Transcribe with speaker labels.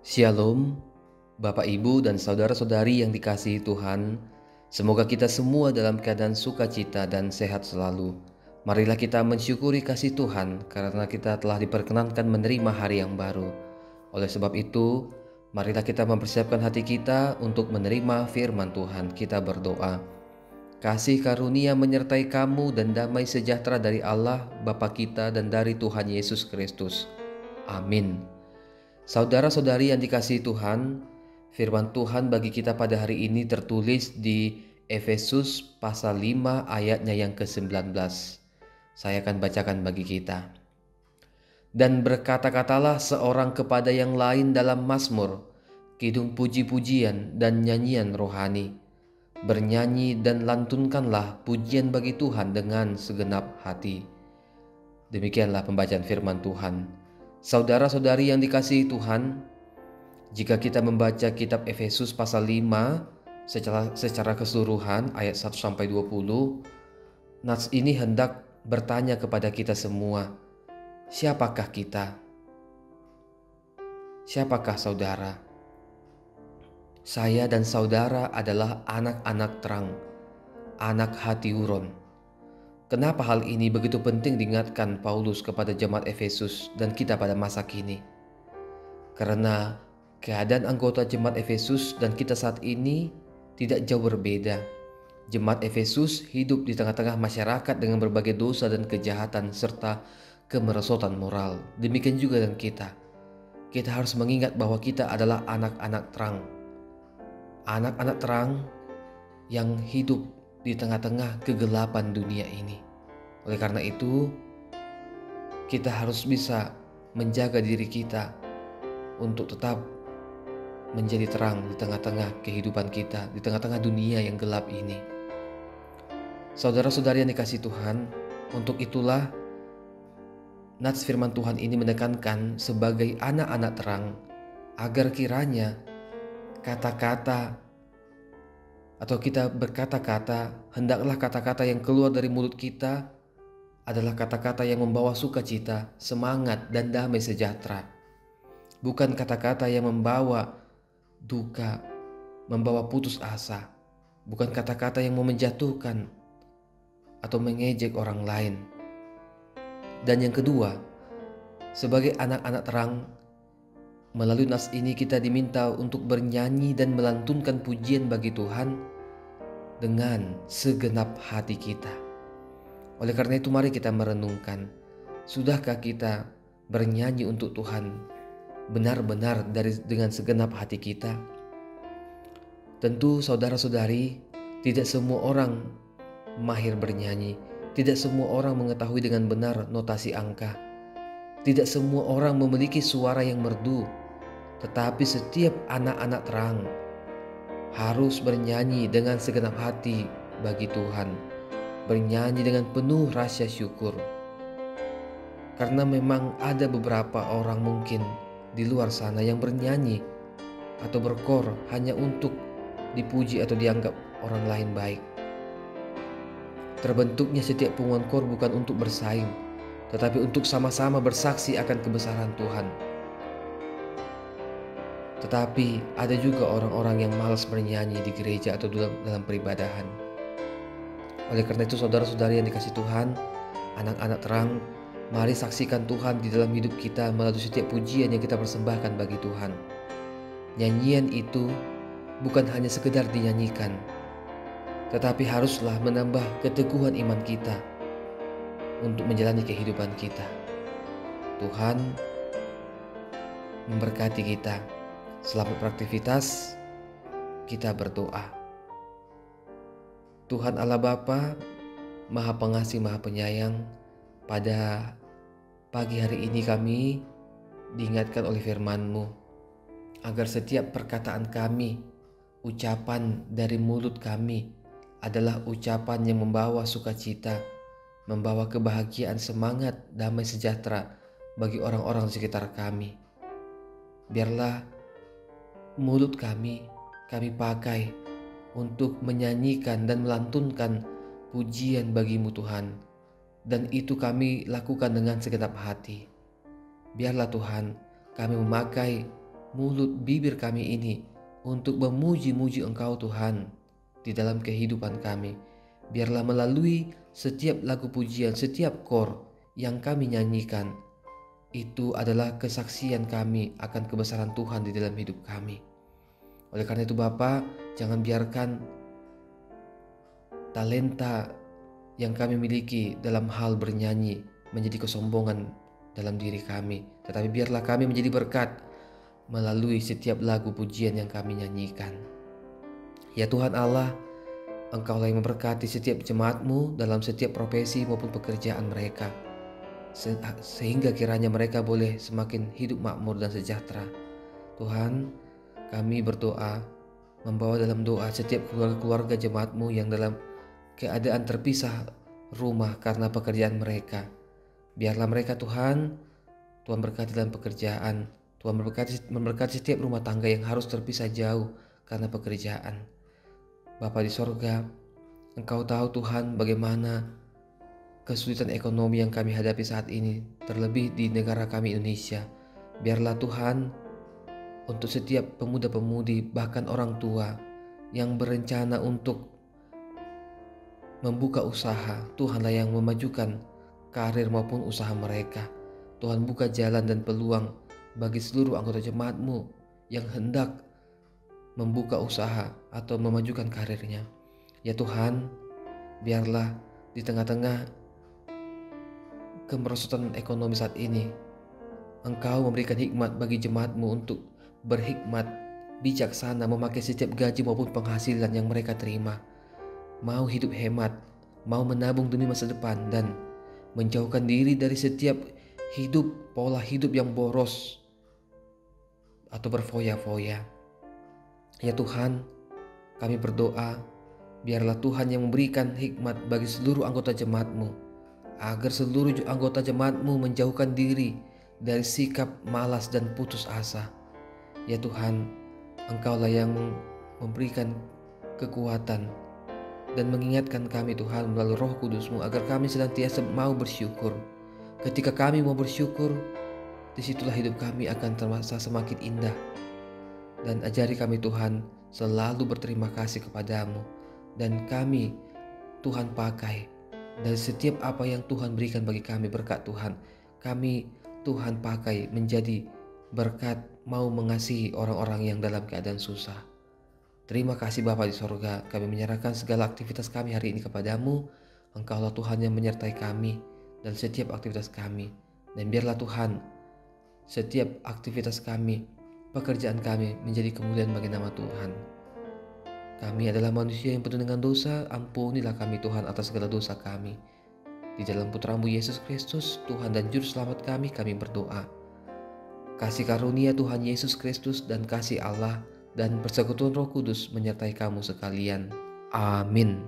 Speaker 1: Shalom, Bapak Ibu dan saudara-saudari yang dikasihi Tuhan. Semoga kita semua dalam keadaan sukacita dan sehat selalu. Marilah kita mensyukuri kasih Tuhan karena kita telah diperkenankan menerima hari yang baru. Oleh sebab itu, marilah kita mempersiapkan hati kita untuk menerima firman Tuhan. Kita berdoa. Kasih karunia menyertai kamu dan damai sejahtera dari Allah Bapa kita dan dari Tuhan Yesus Kristus. Amin. Saudara-saudari yang dikasihi Tuhan, firman Tuhan bagi kita pada hari ini tertulis di Efesus pasal 5 ayatnya yang ke-19. Saya akan bacakan bagi kita. Dan berkata-katalah seorang kepada yang lain dalam mazmur, kidung puji-pujian dan nyanyian rohani. Bernyanyi dan lantunkanlah pujian bagi Tuhan dengan segenap hati. Demikianlah pembacaan firman Tuhan. Saudara-saudari yang dikasihi Tuhan, jika kita membaca kitab Efesus pasal 5 secara keseluruhan ayat 1-20, nats ini hendak bertanya kepada kita semua, siapakah kita? Siapakah saudara? Saya dan saudara adalah anak-anak terang, anak hati Huron. Kenapa hal ini begitu penting diingatkan Paulus kepada jemaat Efesus dan kita pada masa kini? Karena keadaan anggota jemaat Efesus dan kita saat ini tidak jauh berbeda. Jemaat Efesus hidup di tengah-tengah masyarakat dengan berbagai dosa dan kejahatan serta kemerosotan moral. Demikian juga dengan kita. Kita harus mengingat bahwa kita adalah anak-anak terang. Anak-anak terang yang hidup di tengah-tengah kegelapan dunia ini. Oleh karena itu, kita harus bisa menjaga diri kita untuk tetap menjadi terang di tengah-tengah kehidupan kita, di tengah-tengah dunia yang gelap ini. Saudara-saudari yang dikasihi Tuhan, untuk itulah nats firman Tuhan ini menekankan sebagai anak-anak terang, agar kiranya kata-kata atau kita berkata-kata, hendaklah kata-kata yang keluar dari mulut kita adalah kata-kata yang membawa sukacita, semangat, dan damai sejahtera. Bukan kata-kata yang membawa duka, membawa putus asa. Bukan kata-kata yang mau menjatuhkan atau mengejek orang lain. Dan yang kedua, sebagai anak-anak terang, melalui nas ini kita diminta untuk bernyanyi dan melantunkan pujian bagi Tuhan dengan segenap hati kita. Oleh karena itu mari kita merenungkan, sudahkah kita bernyanyi untuk Tuhan benar-benar dengan segenap hati kita? Tentu saudara-saudari, tidak semua orang mahir bernyanyi, tidak semua orang mengetahui dengan benar notasi angka, tidak semua orang memiliki suara yang merdu, tetapi setiap anak-anak terang harus bernyanyi dengan segenap hati bagi Tuhan, bernyanyi dengan penuh rasa syukur. Karena memang ada beberapa orang mungkin di luar sana yang bernyanyi atau berkor hanya untuk dipuji atau dianggap orang lain baik. Terbentuknya setiap punggungan kor bukan untuk bersaing, tetapi untuk sama-sama bersaksi akan kebesaran Tuhan. Tetapi ada juga orang-orang yang malas bernyanyi di gereja atau dalam peribadahan. Oleh karena itu saudara-saudari yang dikasihi Tuhan, anak-anak terang, mari saksikan Tuhan di dalam hidup kita melalui setiap pujian yang kita persembahkan bagi Tuhan. Nyanyian itu bukan hanya sekedar dinyanyikan, tetapi haruslah menambah keteguhan iman kita untuk menjalani kehidupan kita. Tuhan memberkati kita. Selamat beraktivitas, kita berdoa. Tuhan Allah Bapa, Maha Pengasih, Maha Penyayang, pada pagi hari ini kami diingatkan oleh firman-Mu agar setiap perkataan kami, ucapan dari mulut kami adalah ucapan yang membawa sukacita, membawa kebahagiaan, semangat, damai sejahtera bagi orang-orang di sekitar kami. Biarlah mulut kami pakai untuk menyanyikan dan melantunkan pujian bagi-Mu Tuhan, dan itu kami lakukan dengan segenap hati. Biarlah Tuhan kami memakai mulut bibir kami ini untuk memuji-muji Engkau Tuhan di dalam kehidupan kami. Biarlah melalui setiap lagu pujian, setiap kor yang kami nyanyikan, itu adalah kesaksian kami akan kebesaran Tuhan di dalam hidup kami. Oleh karena itu Bapa, jangan biarkan talenta yang kami miliki dalam hal bernyanyi menjadi kesombongan dalam diri kami, tetapi biarlah kami menjadi berkat melalui setiap lagu pujian yang kami nyanyikan. Ya Tuhan Allah, Engkaulah yang memberkati setiap jemaat-Mu dalam setiap profesi maupun pekerjaan mereka, sehingga kiranya mereka boleh semakin hidup makmur dan sejahtera. Tuhan, kami berdoa, membawa dalam doa setiap keluarga jemaat-Mu yang dalam keadaan terpisah rumah karena pekerjaan mereka. Biarlah mereka Tuhan berkati dalam pekerjaan. Tuhan memberkati setiap rumah tangga yang harus terpisah jauh karena pekerjaan. Bapa di sorga, Engkau tahu Tuhan bagaimana kesulitan ekonomi yang kami hadapi saat ini, terlebih di negara kami Indonesia. Biarlah Tuhan, untuk setiap pemuda-pemudi bahkan orang tua yang berencana untuk membuka usaha, Tuhanlah yang memajukan karir maupun usaha mereka. Tuhan buka jalan dan peluang bagi seluruh anggota jemaat-Mu yang hendak membuka usaha atau memajukan karirnya. Ya Tuhan, biarlah di tengah-tengah kemerosotan ekonomi saat ini, Engkau memberikan hikmat bagi jemaat-Mu untuk berhikmat, bijaksana memakai setiap gaji maupun penghasilan yang mereka terima. Mau hidup hemat, mau menabung demi masa depan, dan menjauhkan diri dari setiap pola hidup yang boros atau berfoya-foya. Ya Tuhan, kami berdoa, biarlah Tuhan yang memberikan hikmat bagi seluruh anggota jemaat-Mu, agar seluruh anggota jemaat-Mu menjauhkan diri dari sikap malas dan putus asa. Ya Tuhan, Engkaulah yang memberikan kekuatan dan mengingatkan kami Tuhan melalui Roh Kudus-Mu agar kami senantiasa mau bersyukur. Ketika kami mau bersyukur, disitulah hidup kami akan terasa semakin indah. Dan ajari kami Tuhan selalu berterima kasih kepadamu. Dan kami Tuhan pakai dari setiap apa yang Tuhan berikan bagi kami berkat Tuhan. Kami Tuhan pakai menjadi berkat, mau mengasihi orang-orang yang dalam keadaan susah. Terima kasih Bapa di sorga, kami menyerahkan segala aktivitas kami hari ini kepadamu. Engkaulah Tuhan yang menyertai kami dalam setiap aktivitas kami. Dan biarlah Tuhan, setiap aktivitas kami, pekerjaan kami menjadi kemuliaan bagi nama Tuhan. Kami adalah manusia yang penuh dengan dosa, ampunilah kami Tuhan atas segala dosa kami. Di dalam Putra-Mu Yesus Kristus, Tuhan dan Juru Selamat kami berdoa. Kasih karunia Tuhan Yesus Kristus dan kasih Allah dan persekutuan Roh Kudus menyertai kamu sekalian. Amin.